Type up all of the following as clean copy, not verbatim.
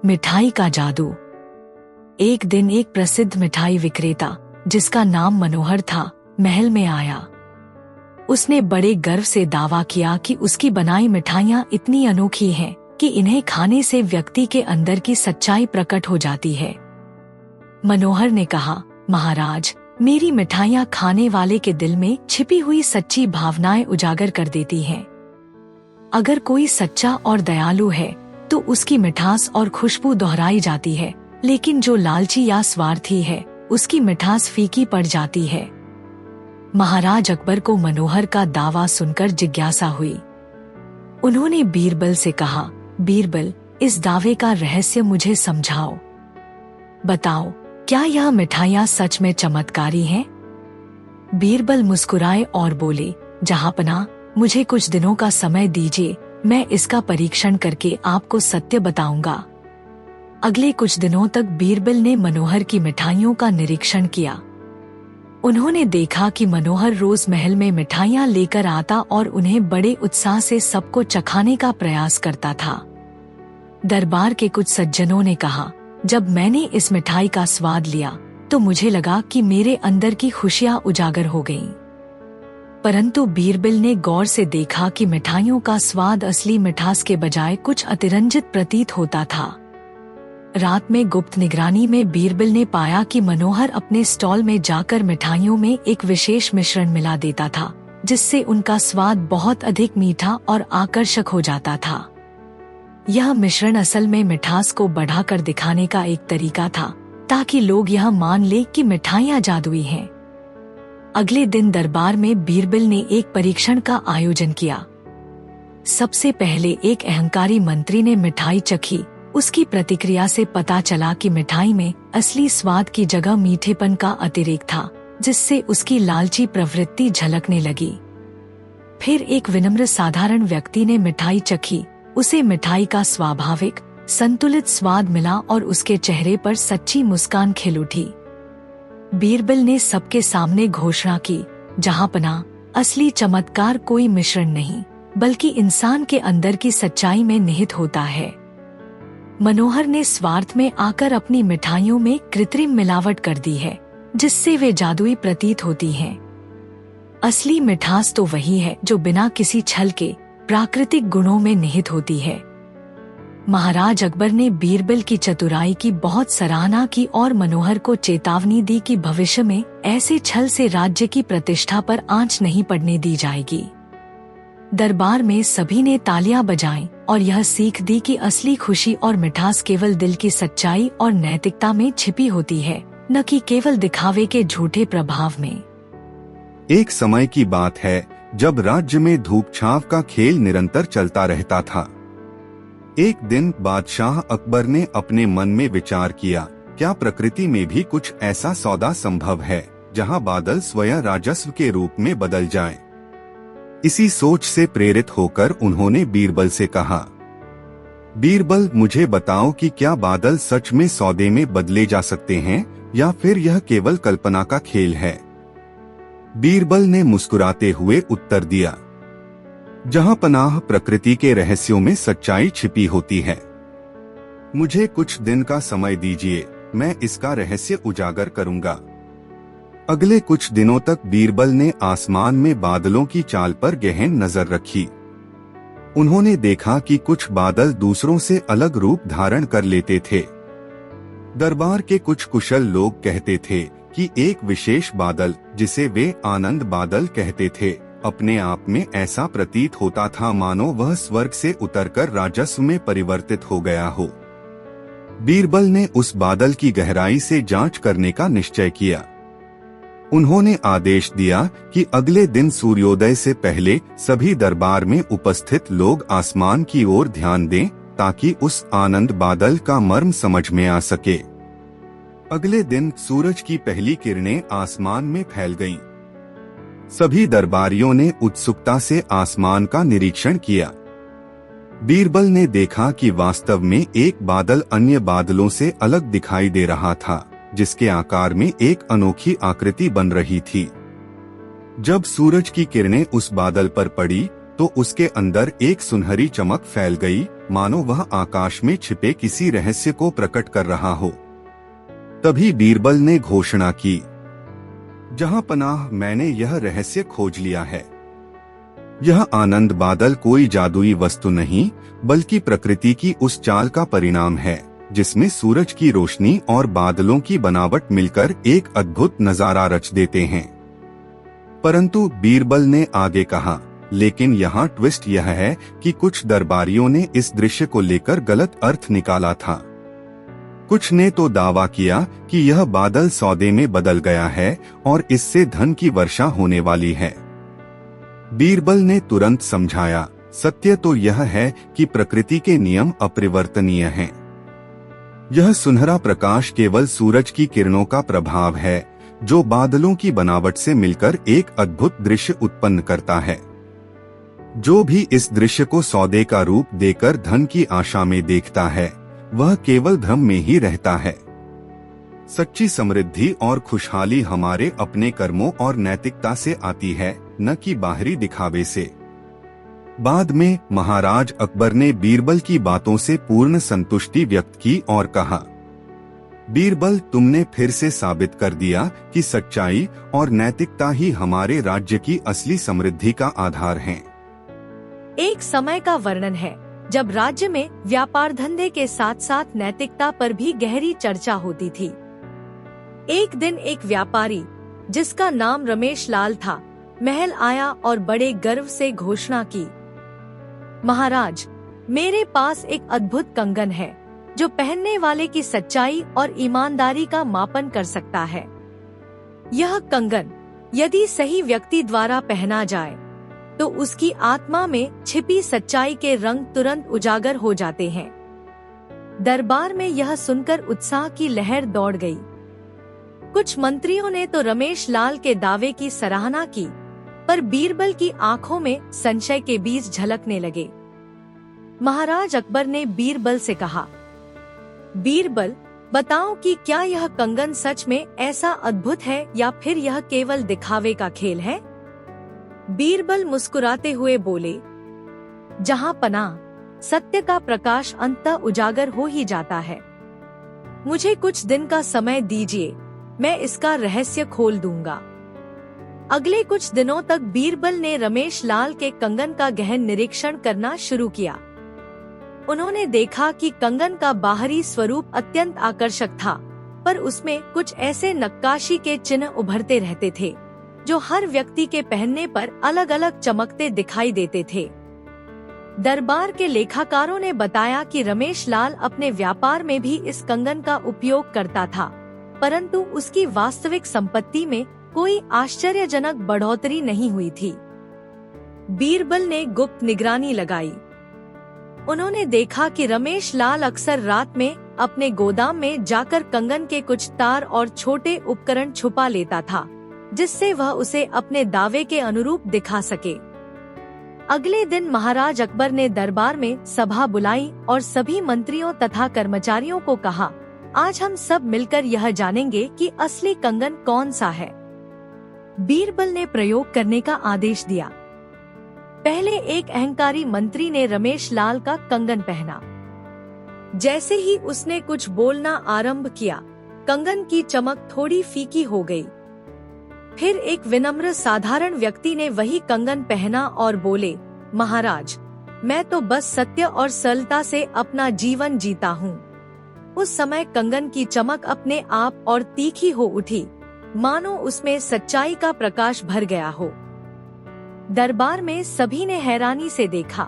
मिठाई का जादू। एक दिन एक प्रसिद्ध मिठाई विक्रेता, जिसका नाम मनोहर था, महल में आया। उसने बड़े गर्व से दावा किया कि उसकी बनाई मिठाइयाँ इतनी अनोखी हैं कि इन्हें खाने से व्यक्ति के अंदर की सच्चाई प्रकट हो जाती है। मनोहर ने कहा, महाराज, मेरी मिठाइयाँ खाने वाले के दिल में छिपी हुई सच्ची भावनाएं उजागर कर देती हैं। अगर कोई सच्चा और दयालु है तो उसकी मिठास और खुशबू दोहराई जाती है, लेकिन जो लालची या स्वार्थी है उसकी मिठास फीकी पड़ जाती है। महाराज अकबर को मनोहर का दावा सुनकर जिज्ञासा हुई। उन्होंने बीरबल से कहा, बीरबल, इस दावे का रहस्य मुझे समझाओ। बताओ, क्या यह मिठाइयाँ सच में चमत्कारी हैं? बीरबल मुस्कुराए और बोले, जहांपनाह, मुझे कुछ दिनों का समय दीजिए, मैं इसका परीक्षण करके आपको सत्य बताऊंगा। अगले कुछ दिनों तक बीरबल ने मनोहर की मिठाइयों का निरीक्षण किया। उन्होंने देखा कि मनोहर रोज महल में मिठाइयाँ लेकर आता और उन्हें बड़े उत्साह से सबको चखाने का प्रयास करता था। दरबार के कुछ सज्जनों ने कहा, जब मैंने इस मिठाई का स्वाद लिया तो मुझे लगा कि मेरे अंदर की खुशियाँ उजागर हो गईं। परंतु बीरबल ने गौर से देखा कि मिठाइयों का स्वाद असली मिठास के बजाय कुछ अतिरंजित प्रतीत होता था। रात में गुप्त निगरानी में बीरबल ने पाया कि मनोहर अपने स्टॉल में जाकर मिठाइयों में एक विशेष मिश्रण मिला देता था, जिससे उनका स्वाद बहुत अधिक मीठा और आकर्षक हो जाता था। यह मिश्रण असल में मिठास को बढ़ाकर दिखाने का एक तरीका था, ताकि लोग यह मान ले कि मिठाइयाँ जादुई हैं। अगले दिन दरबार में बीरबल ने एक परीक्षण का आयोजन किया। सबसे पहले एक अहंकारी मंत्री ने मिठाई चखी। उसकी प्रतिक्रिया से पता चला कि मिठाई में असली स्वाद की जगह मीठेपन का अतिरेक था, जिससे उसकी लालची प्रवृत्ति झलकने लगी। फिर एक विनम्र साधारण व्यक्ति ने मिठाई चखी। उसे मिठाई का स्वाभाविक संतुलित स्वाद मिला और उसके चेहरे पर सच्ची मुस्कान खिल उठी। बीरबल ने सबके सामने घोषणा की, जहांपनाह, असली चमत्कार कोई मिश्रण नहीं, बल्कि इंसान के अंदर की सच्चाई में निहित होता है। मनोहर ने स्वार्थ में आकर अपनी मिठाइयों में कृत्रिम मिलावट कर दी है, जिससे वे जादुई प्रतीत होती हैं। असली मिठास तो वही है जो बिना किसी छल के प्राकृतिक गुणों में निहित होती है। महाराज अकबर ने बीरबल की चतुराई की बहुत सराहना की और मनोहर को चेतावनी दी कि भविष्य में ऐसे छल से राज्य की प्रतिष्ठा पर आंच नहीं पड़ने दी जाएगी। दरबार में सभी ने तालियां बजाईं और यह सीख दी कि असली खुशी और मिठास केवल दिल की सच्चाई और नैतिकता में छिपी होती है, न कि केवल दिखावे के झूठे प्रभाव में। एक समय की बात है जब राज्य में धूप छांव का खेल निरंतर चलता रहता था। एक दिन बादशाह अकबर ने अपने मन में विचार किया, क्या प्रकृति में भी कुछ ऐसा सौदा संभव है जहां बादल स्वयं राजस्व के रूप में बदल जाएं? इसी सोच से प्रेरित होकर उन्होंने बीरबल से कहा, बीरबल, मुझे बताओ कि क्या बादल सच में सौदे में बदले जा सकते हैं या फिर यह केवल कल्पना का खेल है? बीरबल ने मुस्कुराते हुए उत्तर दिया, जहांपनाह, प्रकृति के रहस्यों में सच्चाई छिपी होती है। मुझे कुछ दिन का समय दीजिए, मैं इसका रहस्य उजागर करूंगा। अगले कुछ दिनों तक बीरबल ने आसमान में बादलों की चाल पर गहन नजर रखी। उन्होंने देखा कि कुछ बादल दूसरों से अलग रूप धारण कर लेते थे। दरबार के कुछ कुशल लोग कहते थे कि एक विशेष बादल, जिसे वे आनंद बादल कहते थे, अपने आप में ऐसा प्रतीत होता था मानो वह स्वर्ग से उतरकर राजस्व में परिवर्तित हो गया हो। बीरबल ने उस बादल की गहराई से जांच करने का निश्चय किया। उन्होंने आदेश दिया कि अगले दिन सूर्योदय से पहले सभी दरबार में उपस्थित लोग आसमान की ओर ध्यान दें, ताकि उस आनंद बादल का मर्म समझ में आ सके। अगले दिन सूरज की पहली किरणें आसमान में फैल गईं। सभी दरबारियों ने उत्सुकता से आसमान का निरीक्षण किया। बीरबल ने देखा कि वास्तव में एक बादल अन्य बादलों से अलग दिखाई दे रहा था, जिसके आकार में एक अनोखी आकृति बन रही थी। जब सूरज की किरणें उस बादल पर पड़ी तो उसके अंदर एक सुनहरी चमक फैल गई, मानो वह आकाश में छिपे किसी रहस्य को प्रकट कर रहा हो। तभी बीरबल ने घोषणा की, जहां पनाह, मैंने यह रहस्य खोज लिया है। यह आनंद बादल कोई जादुई वस्तु नहीं, बल्कि प्रकृति की उस चाल का परिणाम है जिसमें सूरज की रोशनी और बादलों की बनावट मिलकर एक अद्भुत नजारा रच देते हैं। परंतु बीरबल ने आगे कहा, लेकिन यहाँ ट्विस्ट यह है कि कुछ दरबारियों ने इस दृश्य को लेकर गलत अर्थ निकाला था। कुछ ने तो दावा किया कि यह बादल सौदे में बदल गया है और इससे धन की वर्षा होने वाली है। बीरबल ने तुरंत समझाया, सत्य तो यह है कि प्रकृति के नियम अपरिवर्तनीय हैं। यह सुनहरा प्रकाश केवल सूरज की किरणों का प्रभाव है, जो बादलों की बनावट से मिलकर एक अद्भुत दृश्य उत्पन्न करता है। जो भी इस दृश्य को सौदे का रूप देकर धन की आशा में देखता है, वह केवल भ्रम में ही रहता है। सच्ची समृद्धि और खुशहाली हमारे अपने कर्मों और नैतिकता से आती है, न कि बाहरी दिखावे से। बाद में महाराज अकबर ने बीरबल की बातों से पूर्ण संतुष्टि व्यक्त की और कहा, बीरबल, तुमने फिर से साबित कर दिया कि सच्चाई और नैतिकता ही हमारे राज्य की असली समृद्धि का आधार हैं। एक समय का वर्णन है जब राज्य में व्यापार धंधे के साथ साथ नैतिकता पर भी गहरी चर्चा होती थी। एक दिन एक व्यापारी, जिसका नाम रमेश लाल था, महल आया और बड़े गर्व से घोषणा की, महाराज, मेरे पास एक अद्भुत कंगन है जो पहनने वाले की सच्चाई और ईमानदारी का मापन कर सकता है। यह कंगन यदि सही व्यक्ति द्वारा पहना जाए तो उसकी आत्मा में छिपी सच्चाई के रंग तुरंत उजागर हो जाते हैं। दरबार में यह सुनकर उत्साह की लहर दौड़ गई। कुछ मंत्रियों ने तो रमेश लाल के दावे की सराहना की, पर बीरबल की आंखों में संशय के बीज झलकने लगे। महाराज अकबर ने बीरबल से कहा, बीरबल, बताओ कि क्या यह कंगन सच में ऐसा अद्भुत है या फिर यह केवल दिखावे का खेल है? बीरबल मुस्कुराते हुए बोले, जहां पनाह, सत्य का प्रकाश अंततः उजागर हो ही जाता है। मुझे कुछ दिन का समय दीजिए, मैं इसका रहस्य खोल दूंगा। अगले कुछ दिनों तक बीरबल ने रमेश लाल के कंगन का गहन निरीक्षण करना शुरू किया। उन्होंने देखा कि कंगन का बाहरी स्वरूप अत्यंत आकर्षक था, पर उसमें कुछ ऐसे नक्काशी के चिन्ह उभरते रहते थे जो हर व्यक्ति के पहनने पर अलग अलग चमकते दिखाई देते थे। दरबार के लेखाकारों ने बताया कि रमेश लाल अपने व्यापार में भी इस कंगन का उपयोग करता था, परंतु उसकी वास्तविक संपत्ति में कोई आश्चर्यजनक बढ़ोतरी नहीं हुई थी। बीरबल ने गुप्त निगरानी लगाई। उन्होंने देखा कि रमेश लाल अक्सर रात में अपने गोदाम में जाकर कंगन के कुछ तार और छोटे उपकरण छुपा लेता था, जिससे वह उसे अपने दावे के अनुरूप दिखा सके। अगले दिन महाराज अकबर ने दरबार में सभा बुलाई और सभी मंत्रियों तथा कर्मचारियों को कहा, आज हम सब मिलकर यह जानेंगे कि असली कंगन कौन सा है। बीरबल ने प्रयोग करने का आदेश दिया। पहले एक अहंकारी मंत्री ने रमेश लाल का कंगन पहना। जैसे ही उसने कुछ बोलना आरंभ किया, कंगन की चमक थोड़ी फीकी हो गई। फिर एक विनम्र साधारण व्यक्ति ने वही कंगन पहना और बोले, महाराज, मैं तो बस सत्य और सरलता से अपना जीवन जीता हूँ। उस समय कंगन की चमक अपने आप और तीखी हो उठी, मानो उसमें सच्चाई का प्रकाश भर गया हो। दरबार में सभी ने हैरानी से देखा।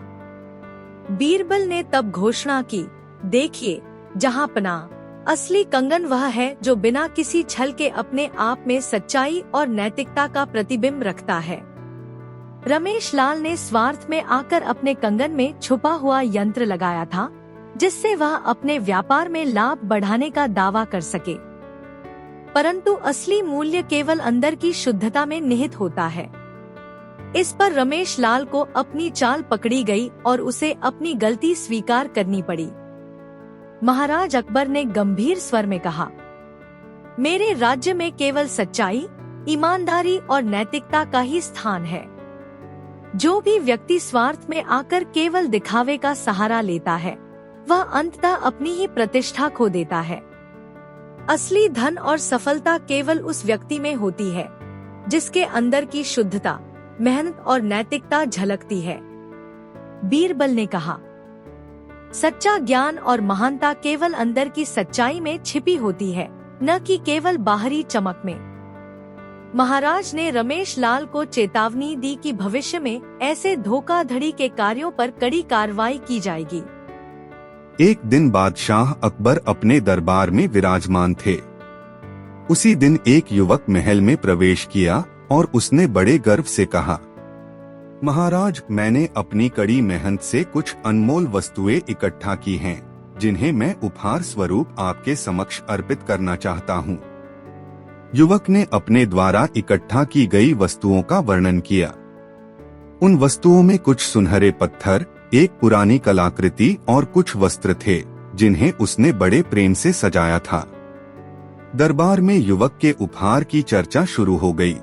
बीरबल ने तब घोषणा की, देखिए जहां पनाह, असली कंगन वह है जो बिना किसी छल के अपने आप में सच्चाई और नैतिकता का प्रतिबिंब रखता है। रमेश लाल ने स्वार्थ में आकर अपने कंगन में छुपा हुआ यंत्र लगाया था, जिससे वह अपने व्यापार में लाभ बढ़ाने का दावा कर सके, परंतु असली मूल्य केवल अंदर की शुद्धता में निहित होता है। इस पर रमेश लाल को अपनी चाल पकड़ी गई और उसे अपनी गलती स्वीकार करनी पड़ी। महाराज अकबर ने गंभीर स्वर में कहा, मेरे राज्य में केवल सच्चाई, ईमानदारी और नैतिकता का ही स्थान है। जो भी व्यक्ति स्वार्थ में आकर केवल दिखावे का सहारा लेता है वह अंततः अपनी ही प्रतिष्ठा खो देता है। असली धन और सफलता केवल उस व्यक्ति में होती है जिसके अंदर की शुद्धता, मेहनत और नैतिकता झलकती है। बीरबल ने कहा, सच्चा ज्ञान और महानता केवल अंदर की सच्चाई में छिपी होती है, न कि केवल बाहरी चमक में। महाराज ने रमेश लाल को चेतावनी दी कि भविष्य में ऐसे धोखाधड़ी के कार्यों पर कड़ी कार्रवाई की जाएगी। एक दिन बादशाह अकबर अपने दरबार में विराजमान थे। उसी दिन एक युवक महल में प्रवेश किया और उसने बड़े गर्व से कहा, महाराज, मैंने अपनी कड़ी मेहनत से कुछ अनमोल वस्तुएं इकट्ठा की हैं, जिन्हें मैं उपहार स्वरूप आपके समक्ष अर्पित करना चाहता हूँ। युवक ने अपने द्वारा इकट्ठा की गई वस्तुओं का वर्णन किया। उन वस्तुओं में कुछ सुनहरे पत्थर, एक पुरानी कलाकृति और कुछ वस्त्र थे, जिन्हें उसने बड़े प्रेम से सजाया था। दरबार में युवक के उपहार की चर्चा शुरू हो गई।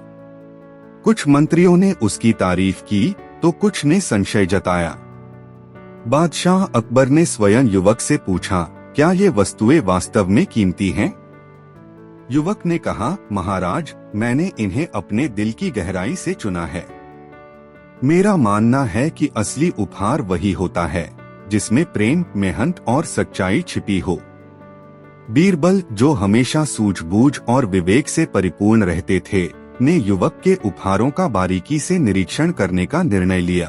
कुछ मंत्रियों ने उसकी तारीफ की तो कुछ ने संशय जताया। बादशाह अकबर ने स्वयं युवक से पूछा, क्या ये वस्तुएं वास्तव में कीमती हैं? युवक ने कहा, महाराज, मैंने इन्हें अपने दिल की गहराई से चुना है। मेरा मानना है कि असली उपहार वही होता है जिसमें प्रेम, मेहनत और सच्चाई छिपी हो। बीरबल, जो हमेशा सूझबूझ और विवेक से परिपूर्ण रहते थे, ने युवक के उपहारों का बारीकी से निरीक्षण करने का निर्णय लिया।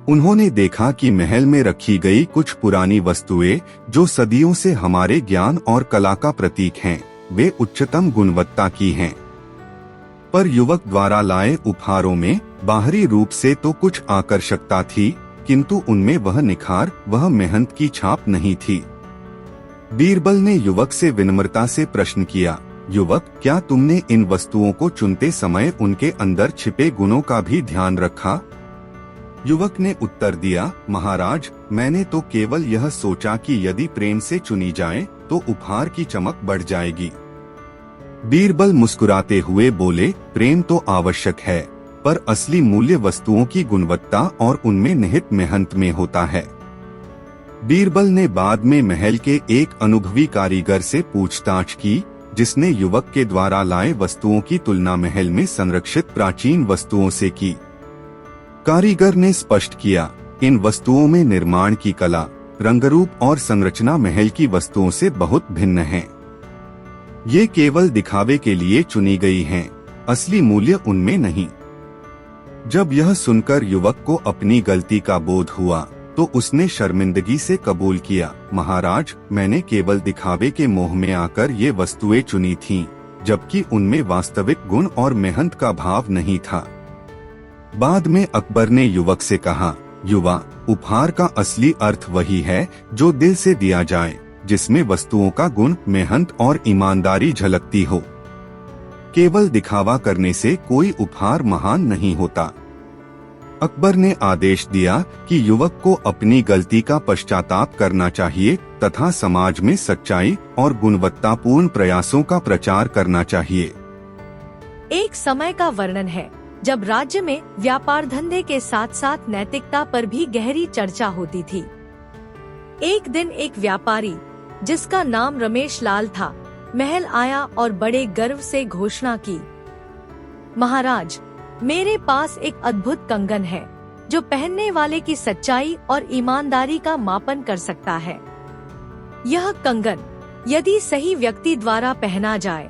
उन्होंने देखा कि महल में रखी गई कुछ पुरानी वस्तुएं, जो सदियों से हमारे ज्ञान और कला का प्रतीक हैं, वे उच्चतम गुणवत्ता की हैं। पर युवक द्वारा लाए उपहारों में बाहरी रूप से तो कुछ आकर्षकता थी, किंतु उनमें वह निखार, वह मेहनत की छाप नहीं थी। बीरबल ने युवक से विनम्रता से प्रश्न किया, युवक, क्या तुमने इन वस्तुओं को चुनते समय उनके अंदर छिपे गुणों का भी ध्यान रखा? युवक ने उत्तर दिया, महाराज, मैंने तो केवल यह सोचा कि यदि प्रेम से चुनी जाए तो उपहार की चमक बढ़ जाएगी। बीरबल मुस्कुराते हुए बोले, प्रेम तो आवश्यक है, पर असली मूल्य वस्तुओं की गुणवत्ता और उनमें निहित मेहनत में होता है। बीरबल ने बाद में महल के एक अनुभवी कारीगर से पूछताछ की, जिसने युवक के द्वारा लाए वस्तुओं की तुलना महल में संरक्षित प्राचीन वस्तुओं से की। कारीगर ने स्पष्ट किया, इन वस्तुओं में निर्माण की कला, रंगरूप और संरचना महल की वस्तुओं से बहुत भिन्न है। ये केवल दिखावे के लिए चुनी गई हैं, असली मूल्य उनमें नहीं। जब यह सुनकर युवक को अपनी गलती का बोध हुआ तो उसने शर्मिंदगी से कबूल किया, महाराज, मैंने केवल दिखावे के मोह में आकर ये वस्तुएं चुनी थीं, जबकि उनमें वास्तविक गुण और मेहनत का भाव नहीं था। बाद में अकबर ने युवक से कहा, युवा, उपहार का असली अर्थ वही है जो दिल से दिया जाए, जिसमें वस्तुओं का गुण, मेहनत और ईमानदारी झलकती हो। केवल दिखावा करने से कोई उपहार महान नहीं होता। अकबर ने आदेश दिया कि युवक को अपनी गलती का पश्चाताप करना चाहिए तथा समाज में सच्चाई और गुणवत्तापूर्ण प्रयासों का प्रचार करना चाहिए। एक समय का वर्णन है जब राज्य में व्यापार धंधे के साथ साथ नैतिकता पर भी गहरी चर्चा होती थी। एक दिन एक व्यापारी, जिसका नाम रमेश लाल था, महल आया और बड़े गर्व से घोषणा की, महाराज, मेरे पास एक अद्भुत कंगन है जो पहनने वाले की सच्चाई और ईमानदारी का मापन कर सकता है। यह कंगन यदि सही व्यक्ति द्वारा पहना जाए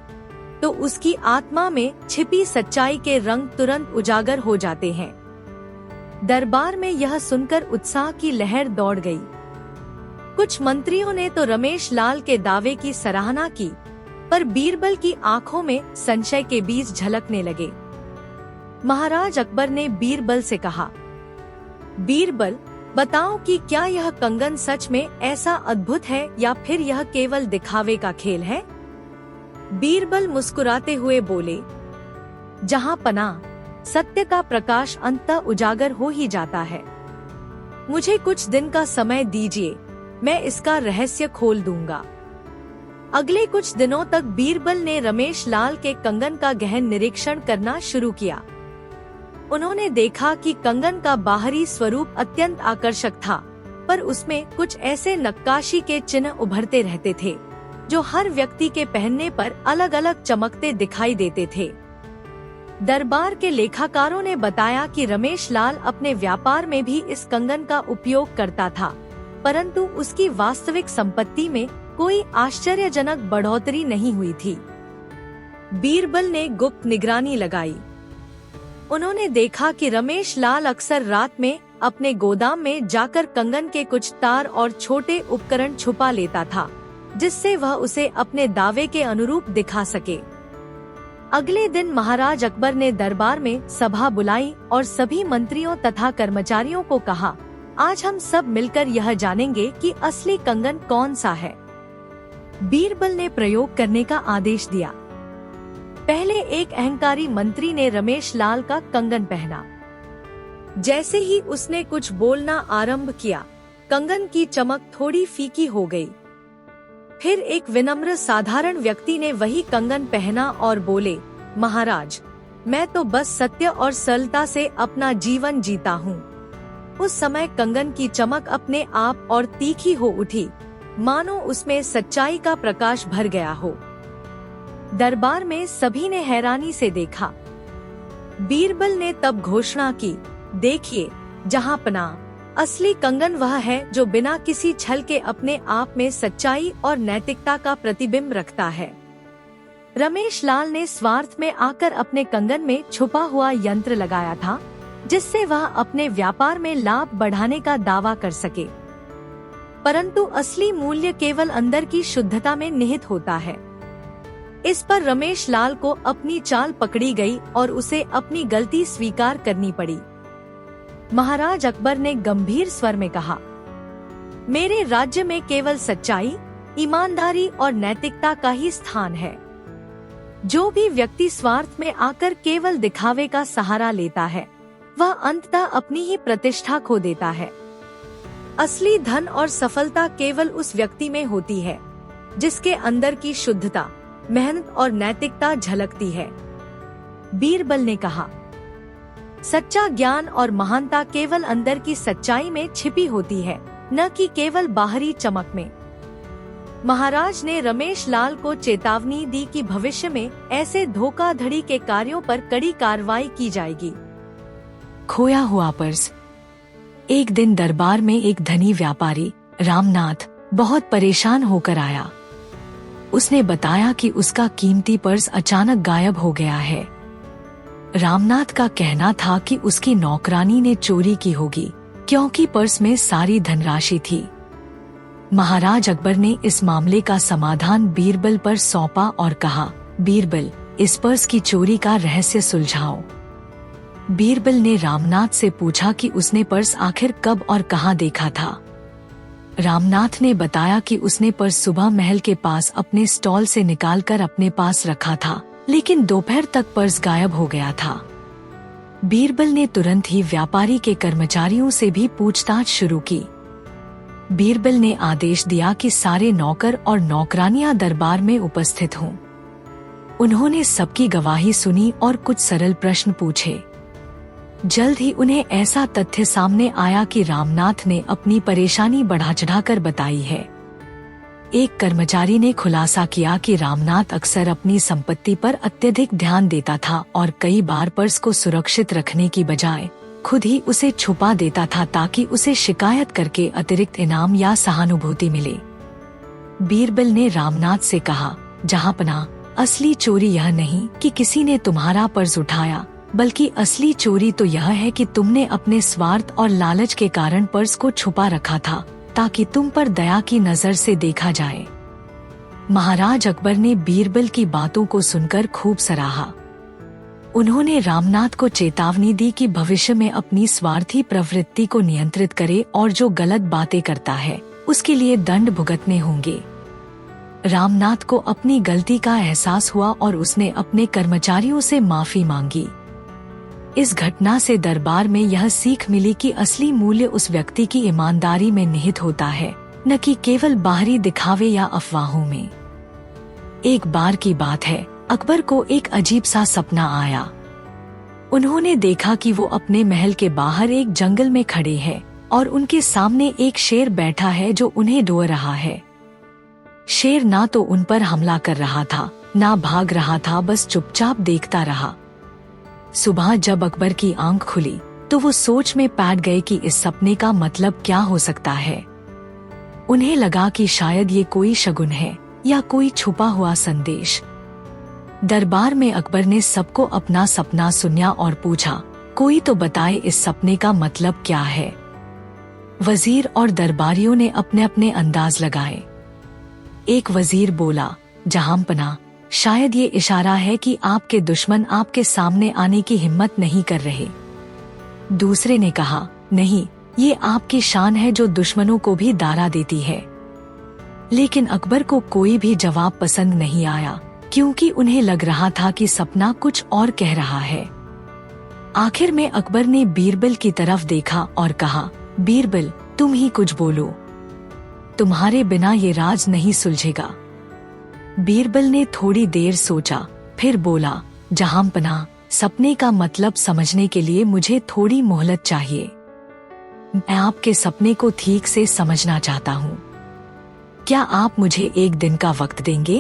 तो उसकी आत्मा में छिपी सच्चाई के रंग तुरंत उजागर हो जाते हैं। दरबार में यह सुनकर उत्साह की लहर दौड़ गई। कुछ मंत्रियों ने तो रमेश लाल के दावे की सराहना की, पर बीरबल की आंखों में संशय के बीज झलकने लगे। महाराज अकबर ने बीरबल से कहा, बीरबल, बताओ कि क्या यह कंगन सच में ऐसा अद्भुत है या फिर यह केवल दिखावे का खेल है? बीरबल मुस्कुराते हुए बोले, जहाँ पनाह सत्य का प्रकाश अंततः उजागर हो ही जाता है। मुझे कुछ दिन का समय दीजिए, मैं इसका रहस्य खोल दूंगा। अगले कुछ दिनों तक बीरबल ने रमेश लाल के कंगन का गहन निरीक्षण करना शुरू किया। उन्होंने देखा कि कंगन का बाहरी स्वरूप अत्यंत आकर्षक था, पर उसमें कुछ ऐसे नक्काशी के चिन्ह उभरते रहते थे जो हर व्यक्ति के पहनने पर अलग अलग चमकते दिखाई देते थे। दरबार के लेखाकारों ने बताया कि रमेश लाल अपने व्यापार में भी इस कंगन का उपयोग करता था, परंतु उसकी वास्तविक संपत्ति में कोई आश्चर्यजनक बढ़ोतरी नहीं हुई थी। बीरबल ने गुप्त निगरानी लगाई। उन्होंने देखा कि रमेश लाल अक्सर रात में अपने गोदाम में जाकर कंगन के कुछ तार और छोटे उपकरण छुपा लेता था, जिससे वह उसे अपने दावे के अनुरूप दिखा सके। अगले दिन महाराज अकबर ने दरबार में सभा बुलाई और सभी मंत्रियों तथा कर्मचारियों को कहा, आज हम सब मिलकर यह जानेंगे कि असली कंगन कौन सा है। बीरबल ने प्रयोग करने का आदेश दिया। पहले एक अहंकारी मंत्री ने रमेश लाल का कंगन पहना। जैसे ही उसने कुछ बोलना आरंभ किया, कंगन की चमक थोड़ी फीकी हो गई। फिर एक विनम्र साधारण व्यक्ति ने वही कंगन पहना और बोले, महाराज, मैं तो बस सत्य और सरलता से अपना जीवन जीता हूँ। उस समय कंगन की चमक अपने आप और तीखी हो उठी, मानो उसमें सच्चाई का प्रकाश भर गया हो। दरबार में सभी ने हैरानी से देखा। बीरबल ने तब घोषणा की, देखिए जहांपना, असली कंगन वह है जो बिना किसी छल के अपने आप में सच्चाई और नैतिकता का प्रतिबिंब रखता है। रमेश लाल ने स्वार्थ में आकर अपने कंगन में छुपा हुआ यंत्र लगाया था, जिससे वह अपने व्यापार में लाभ बढ़ाने का दावा कर सके, परंतु असली मूल्य केवल अंदर की शुद्धता में निहित होता है। इस पर रमेश लाल को अपनी चाल पकड़ी गई और उसे अपनी गलती स्वीकार करनी पड़ी। महाराज अकबर ने गंभीर स्वर में कहा, मेरे राज्य में केवल सच्चाई, ईमानदारी और नैतिकता का ही स्थान है। जो भी व्यक्ति स्वार्थ में आकर केवल दिखावे का सहारा लेता है, वह अंततः अपनी ही प्रतिष्ठा खो देता है। असली धन और सफलता केवल उस व्यक्ति में होती है जिसके अंदर की शुद्धता, मेहनत और नैतिकता झलकती है। बीरबल ने कहा, सच्चा ज्ञान और महानता केवल अंदर की सच्चाई में छिपी होती है, न कि केवल बाहरी चमक में। महाराज ने रमेश लाल को चेतावनी दी कि भविष्य में ऐसे धोखाधड़ी के कार्यों पर कड़ी कार्रवाई की जाएगी। खोया हुआ पर्स। एक दिन दरबार में एक धनी व्यापारी रामनाथ बहुत परेशान होकर आया। उसने बताया कि उसका कीमती पर्स अचानक गायब हो गया है। रामनाथ का कहना था कि उसकी नौकरानी ने चोरी की होगी, क्योंकि पर्स में सारी धनराशि थी। महाराज अकबर ने इस मामले का समाधान बीरबल पर सौंपा और कहा, बीरबल, इस पर्स की चोरी का रहस्य सुलझाओ। बीरबल ने रामनाथ से पूछा कि उसने पर्स आखिर कब और कहां देखा था। रामनाथ ने बताया कि उसने पर्स सुबह महल के पास अपने स्टॉल से निकालकर अपने पास रखा था, लेकिन दोपहर तक पर्स गायब हो गया था। बीरबल ने तुरंत ही व्यापारी के कर्मचारियों से भी पूछताछ शुरू की। बीरबल ने आदेश दिया कि सारे नौकर और नौकरानियां दरबार में उपस्थित हों। उन्होंने सबकी गवाही सुनी और कुछ सरल प्रश्न पूछे। जल्द ही उन्हें ऐसा तथ्य सामने आया कि रामनाथ ने अपनी परेशानी बढ़ा चढ़ाकर बताई है। एक कर्मचारी ने खुलासा किया कि रामनाथ अक्सर अपनी संपत्ति पर अत्यधिक ध्यान देता था और कई बार पर्स को सुरक्षित रखने की बजाय खुद ही उसे छुपा देता था, ताकि उसे शिकायत करके अतिरिक्त इनाम या सहानुभूति मिले। बीरबल ने रामनाथ से कहा, जहांपना, असली चोरी यह नहीं कि किसी ने तुम्हारा पर्स उठाया, बल्कि असली चोरी तो यह है कि तुमने अपने स्वार्थ और लालच के कारण पर्स को छुपा रखा था, ताकि तुम पर दया की नजर से देखा जाए। महाराज अकबर ने बीरबल की बातों को सुनकर खूब सराहा। उन्होंने रामनाथ को चेतावनी दी कि भविष्य में अपनी स्वार्थी प्रवृत्ति को नियंत्रित करे और जो गलत बातें करता है उसके लिए दंड भुगतने होंगे। रामनाथ को अपनी गलती का एहसास हुआ और उसने अपने कर्मचारियों से माफी मांगी। इस घटना से दरबार में यह सीख मिली कि असली मूल्य उस व्यक्ति की ईमानदारी में निहित होता है, न कि केवल बाहरी दिखावे या अफवाहों में। एक बार की बात है, अकबर को एक अजीब सा सपना आया। उन्होंने देखा कि वो अपने महल के बाहर एक जंगल में खड़े हैं और उनके सामने एक शेर बैठा है जो उन्हें डो रहा है। शेर ना तो उन पर हमला कर रहा था, ना भाग रहा था, बस चुपचाप देखता रहा। सुबह जब अकबर की आंख खुली तो वो सोच में पैठ गए कि इस सपने का मतलब क्या हो सकता है। उन्हें लगा कि शायद ये कोई शगुन है या कोई छुपा हुआ संदेश। दरबार में अकबर ने सबको अपना सपना सुनाया और पूछा, कोई तो बताए इस सपने का मतलब क्या है। वजीर और दरबारियों ने अपने अपने अंदाज लगाए। एक वजीर बोला, जहांपना, शायद ये इशारा है कि आपके दुश्मन आपके सामने आने की हिम्मत नहीं कर रहे। दूसरे ने कहा, नहीं, ये आपकी शान है जो दुश्मनों को भी दारा देती है। लेकिन अकबर को कोई भी जवाब पसंद नहीं आया, क्योंकि उन्हें लग रहा था कि सपना कुछ और कह रहा है। आखिर में अकबर ने बीरबल की तरफ देखा और कहा, बीरबल, तुम ही कुछ बोलो, तुम्हारे बिना ये राज नहीं सुलझेगा। बीरबल ने थोड़ी देर सोचा, फिर बोला, जहांपना, सपने का मतलब समझने के लिए मुझे थोड़ी मोहलत चाहिए। मैं आपके सपने को ठीक से समझना चाहता हूँ। क्या आप मुझे एक दिन का वक्त देंगे?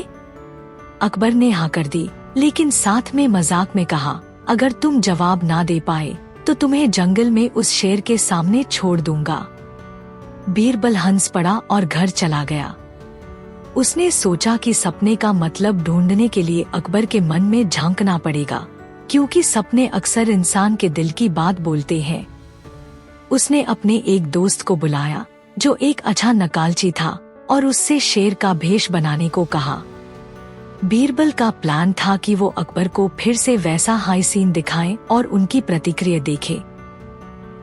अकबर ने हाँ कर दी, लेकिन साथ में मजाक में कहा, अगर तुम जवाब ना दे पाए तो तुम्हें जंगल में उस शेर के सामने छोड़ दूंगा। बीरबल हंस पड़ा और घर चला गया। उसने सोचा कि सपने का मतलब ढूंढने के लिए अकबर के मन में झांकना पड़ेगा, क्योंकि सपने अक्सर इंसान के दिल की बात बोलते हैं। उसने अपने एक दोस्त को बुलाया जो एक अच्छा नकालची था और उससे शेर का भेष बनाने को कहा। बीरबल का प्लान था कि वो अकबर को फिर से वैसा हाई सीन दिखाएं और उनकी प्रतिक्रिया देखे।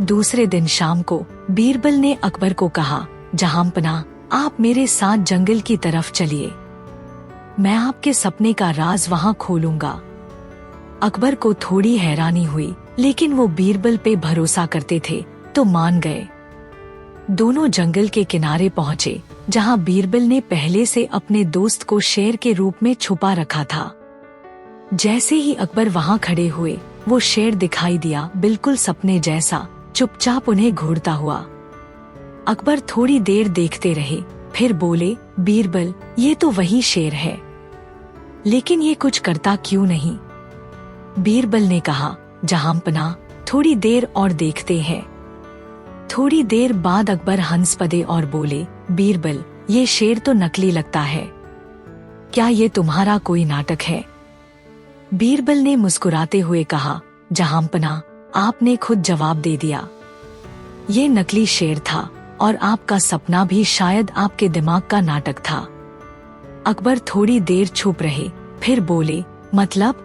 दूसरे दिन शाम को बीरबल ने अकबर को कहा, जहांपना, आप मेरे साथ जंगल की तरफ चलिए, मैं आपके सपने का राज वहां खोलूंगा। अकबर को थोड़ी हैरानी हुई, लेकिन वो बीरबल पे भरोसा करते थे तो मान गए। दोनों जंगल के किनारे पहुँचे, जहां बीरबल ने पहले से अपने दोस्त को शेर के रूप में छुपा रखा था। जैसे ही अकबर वहां खड़े हुए, वो शेर दिखाई दिया, बिल्कुल सपने जैसा, चुपचाप उन्हें घूरता हुआ। अकबर थोड़ी देर देखते रहे, फिर बोले, बीरबल, ये तो वही शेर है, लेकिन ये कुछ करता क्यों नहीं? बीरबल ने कहा, जहांपना, थोड़ी देर और देखते हैं। थोड़ी देर बाद अकबर हंस पड़े और बोले, बीरबल, ये शेर तो नकली लगता है, क्या ये तुम्हारा कोई नाटक है? बीरबल ने मुस्कुराते हुए कहा, जहांपना, आपने खुद जवाब दे दिया, ये नकली शेर था और आपका सपना भी शायद आपके दिमाग का नाटक था। अकबर थोड़ी देर चुप रहे, फिर बोले, मतलब?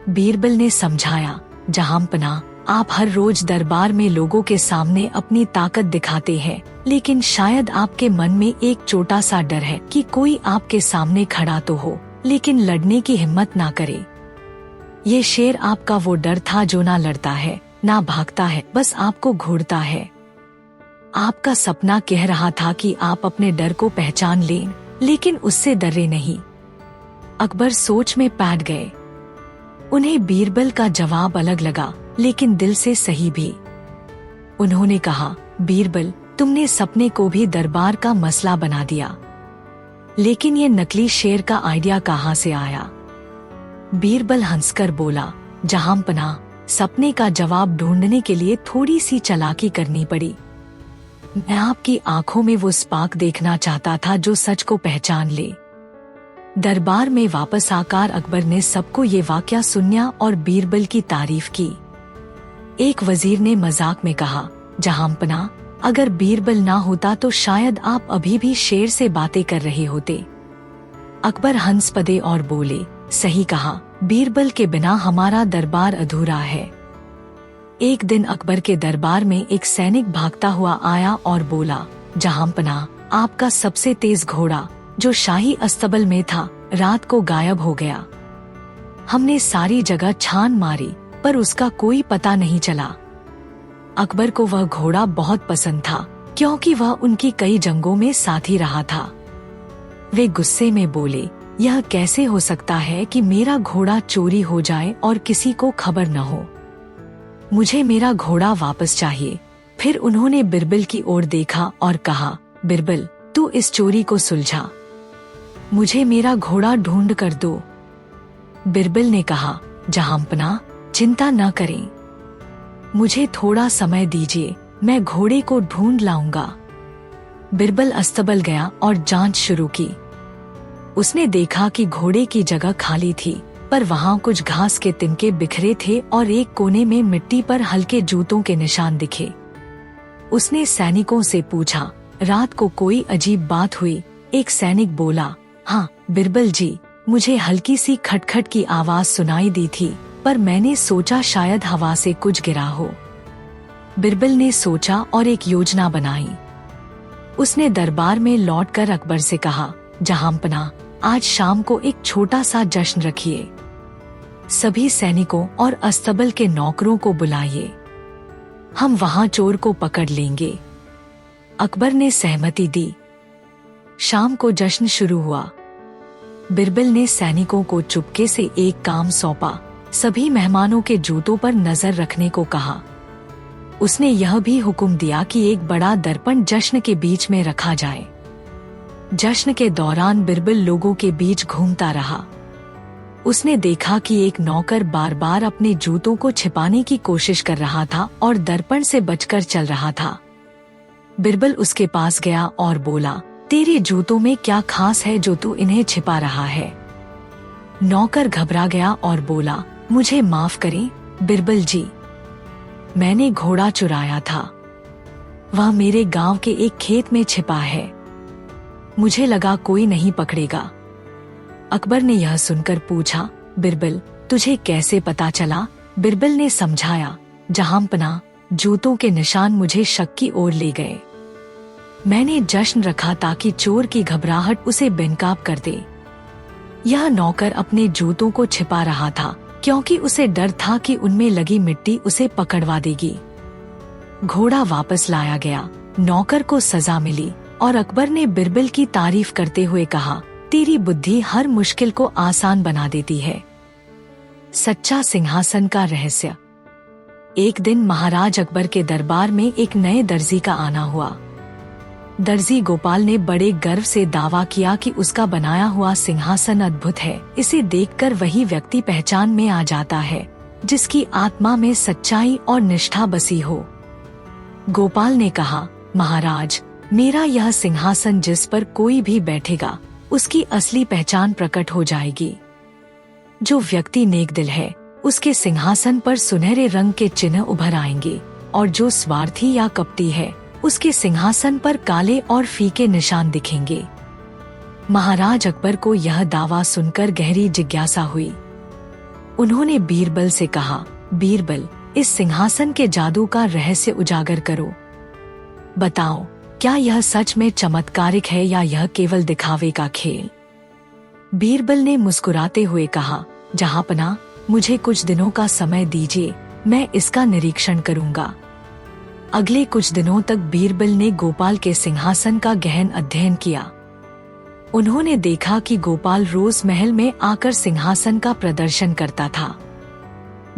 बीरबल ने समझाया, जहांपना, आप हर रोज दरबार में लोगों के सामने अपनी ताकत दिखाते हैं, लेकिन शायद आपके मन में एक छोटा सा डर है कि कोई आपके सामने खड़ा तो हो, लेकिन लड़ने की हिम्मत ना करे। ये शेर आपका वो डर था जो ना लड़ता है, ना भागता है, बस आपको घूरता है। आपका सपना कह रहा था कि आप अपने डर को पहचान लें, लेकिन उससे डरे नहीं। अकबर सोच में पैठ गए। उन्हें बीरबल का जवाब अलग लगा, लेकिन दिल से सही भी। उन्होंने कहा, बीरबल, तुमने सपने को भी दरबार का मसला बना दिया, लेकिन ये नकली शेर का आइडिया कहाँ से आया? बीरबल हंसकर बोला, जहांपना, सपने का जवाब ढूंढने के लिए थोड़ी सी चालाकी करनी पड़ी। मैं आपकी आंखों में वो स्पार्क देखना चाहता था जो सच को पहचान ले। दरबार में वापस आकर अकबर ने सबको ये वाकया सुनाया और बीरबल की तारीफ की। एक वजीर ने मजाक में कहा, जहांपना, अगर बीरबल ना होता तो शायद आप अभी भी शेर से बातें कर रहे होते। अकबर हंस पड़े और बोले, सही कहा, बीरबल के बिना हमारा दरबार अधूरा है। एक दिन अकबर के दरबार में एक सैनिक भागता हुआ आया और बोला, जहांपना, आपका सबसे तेज घोड़ा जो शाही अस्तबल में था रात को गायब हो गया। हमने सारी जगह छान मारी पर उसका कोई पता नहीं चला। अकबर को वह घोड़ा बहुत पसंद था, क्योंकि वह उनकी कई जंगों में साथी रहा था। वे गुस्से में बोले, यह कैसे हो सकता है कि मेरा घोड़ा चोरी हो जाए और किसी को खबर न हो? मुझे मेरा घोड़ा वापस चाहिए। फिर उन्होंने बिरबल की ओर देखा और कहा, बिरबल, तू इस चोरी को सुलझा, मुझे मेरा घोड़ा ढूंढ कर दो। बिरबल ने कहा, जहांपना, चिंता न करें, मुझे थोड़ा समय दीजिए, मैं घोड़े को ढूंढ लाऊंगा। बिरबल अस्तबल गया और जांच शुरू की। उसने देखा कि घोड़े की जगह खाली थी, पर वहां कुछ घास के तिनके बिखरे थे और एक कोने में मिट्टी पर हल्के जूतों के निशान दिखे। उसने सैनिकों से पूछा, रात को कोई अजीब बात हुई? एक सैनिक बोला, हाँ बिरबल जी, मुझे हल्की सी खटखट की आवाज सुनाई दी थी, पर मैंने सोचा शायद हवा से कुछ गिरा हो। बिरबल ने सोचा और एक योजना बनाई। उसने दरबार में लौटकर अकबर से कहा, जहांपना, आज शाम को एक छोटा सा जश्न रखिए। सभी सैनिकों और अस्तबल के नौकरों को बुलाइए, हम वहां चोर को पकड़ लेंगे। अकबर ने सहमति दी। शाम को जश्न शुरू हुआ। बिरबल ने सैनिकों को चुपके से एक काम सौंपा, सभी मेहमानों के जूतों पर नजर रखने को कहा। उसने यह भी हुक्म दिया कि एक बड़ा दर्पण जश्न के बीच में रखा जाए। जश्न के दौरान बिरबल लोगों के बीच घूमता रहा। उसने देखा कि एक नौकर बार बार अपने जूतों को छिपाने की कोशिश कर रहा था और दर्पण से बचकर चल रहा था। बिरबल उसके पास गया और बोला, तेरे जूतों में क्या खास है जो तू इन्हें छिपा रहा है? नौकर घबरा गया और बोला, मुझे माफ करें बिरबल जी, मैंने घोड़ा चुराया था, वह मेरे गांव के एक खेत में छिपा है, मुझे लगा कोई नहीं पकड़ेगा। अकबर ने यह सुनकर पूछा, बिरबल, तुझे कैसे पता चला? बिरबल ने समझाया, जहांपना, जूतों के निशान मुझे शक की ओर ले गए। मैंने जश्न रखा ताकि चोर की घबराहट उसे बेनकाब कर दे। यह नौकर अपने जूतों को छिपा रहा था क्योंकि उसे डर था कि उनमें लगी मिट्टी उसे पकड़वा देगी। घोड़ा वापस लाया गया, नौकर को सजा मिली और अकबर ने बिरबल की तारीफ करते हुए कहा, तेरी बुद्धि हर मुश्किल को आसान बना देती है। सच्चा सिंहासन का रहस्य। एक दिन महाराज अकबर के दरबार में एक नए दर्जी का आना हुआ। दर्जी गोपाल ने बड़े गर्व से दावा किया कि उसका बनाया हुआ सिंहासन अद्भुत है, इसे देखकर वही व्यक्ति पहचान में आ जाता है जिसकी आत्मा में सच्चाई और निष्ठा बसी हो। गोपाल ने कहा, महाराज, मेरा यह सिंहासन जिस पर कोई भी बैठेगा उसकी असली पहचान प्रकट हो जाएगी। जो व्यक्ति नेक दिल है उसके सिंहासन पर सुनहरे रंग के चिन्ह उभर आएंगे और जो स्वार्थी या कपटी है उसके सिंहासन पर काले और फीके निशान दिखेंगे। महाराज अकबर को यह दावा सुनकर गहरी जिज्ञासा हुई। उन्होंने बीरबल से कहा, बीरबल, इस सिंहासन के जादू का रहस्य उजागर करो। बताओ, क्या यह सच में चमत्कारिक है या यह केवल दिखावे का खेल? बीरबल ने मुस्कुराते हुए कहा, जहांपना, मुझे कुछ दिनों का समय दीजिए, मैं इसका निरीक्षण करूंगा। अगले कुछ दिनों तक बीरबल ने गोपाल के सिंहासन का गहन अध्ययन किया। उन्होंने देखा कि गोपाल रोज महल में आकर सिंहासन का प्रदर्शन करता था।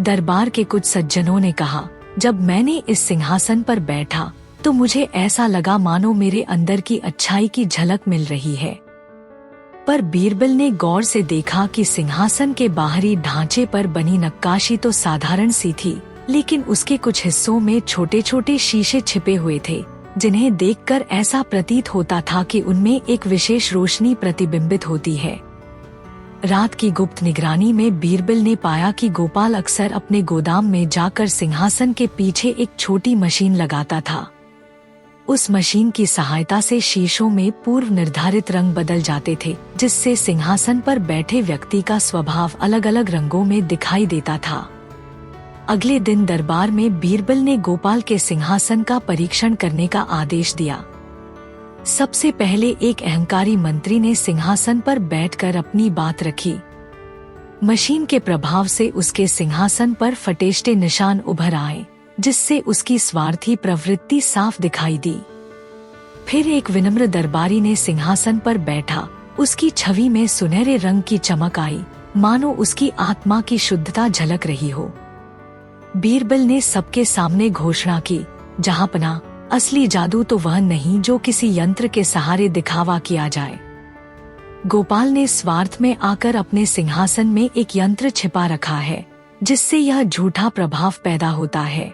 दरबार के कुछ सज्जनों ने कहा, जब मैंने इस सिंहासन पर बैठा तो मुझे ऐसा लगा मानो मेरे अंदर की अच्छाई की झलक मिल रही है। पर बीरबल ने गौर से देखा कि सिंहासन के बाहरी ढांचे पर बनी नक्काशी तो साधारण सी थी, लेकिन उसके कुछ हिस्सों में छोटे छोटे शीशे छिपे हुए थे, जिन्हें देखकर ऐसा प्रतीत होता था कि उनमें एक विशेष रोशनी प्रतिबिंबित होती है। रात की गुप्त निगरानी में बीरबल ने पाया कि गोपाल अक्सर अपने गोदाम में जाकर सिंहासन के पीछे एक छोटी मशीन लगाता था। उस मशीन की सहायता से शीशों में पूर्व निर्धारित रंग बदल जाते थे, जिससे सिंहासन पर बैठे व्यक्ति का स्वभाव अलग अलग रंगों में दिखाई देता था। अगले दिन दरबार में बीरबल ने गोपाल के सिंहासन का परीक्षण करने का आदेश दिया। सबसे पहले एक अहंकारी मंत्री ने सिंहासन पर बैठकर अपनी बात रखी। मशीन के प्रभाव से उसके सिंहासन पर फटेश्ते निशान उभर आए, जिससे उसकी स्वार्थी प्रवृत्ति साफ दिखाई दी। फिर एक विनम्र दरबारी ने सिंहासन पर बैठा, उसकी छवि में सुनहरे रंग की चमक आई, मानो उसकी आत्मा की शुद्धता झलक रही हो। बीरबल ने सबके सामने घोषणा की, जहांपना, असली जादू तो वह नहीं जो किसी यंत्र के सहारे दिखावा किया जाए। गोपाल ने स्वार्थ में आकर अपने सिंहासन में एक यंत्र छिपा रखा है, जिससे यह झूठा प्रभाव पैदा होता है।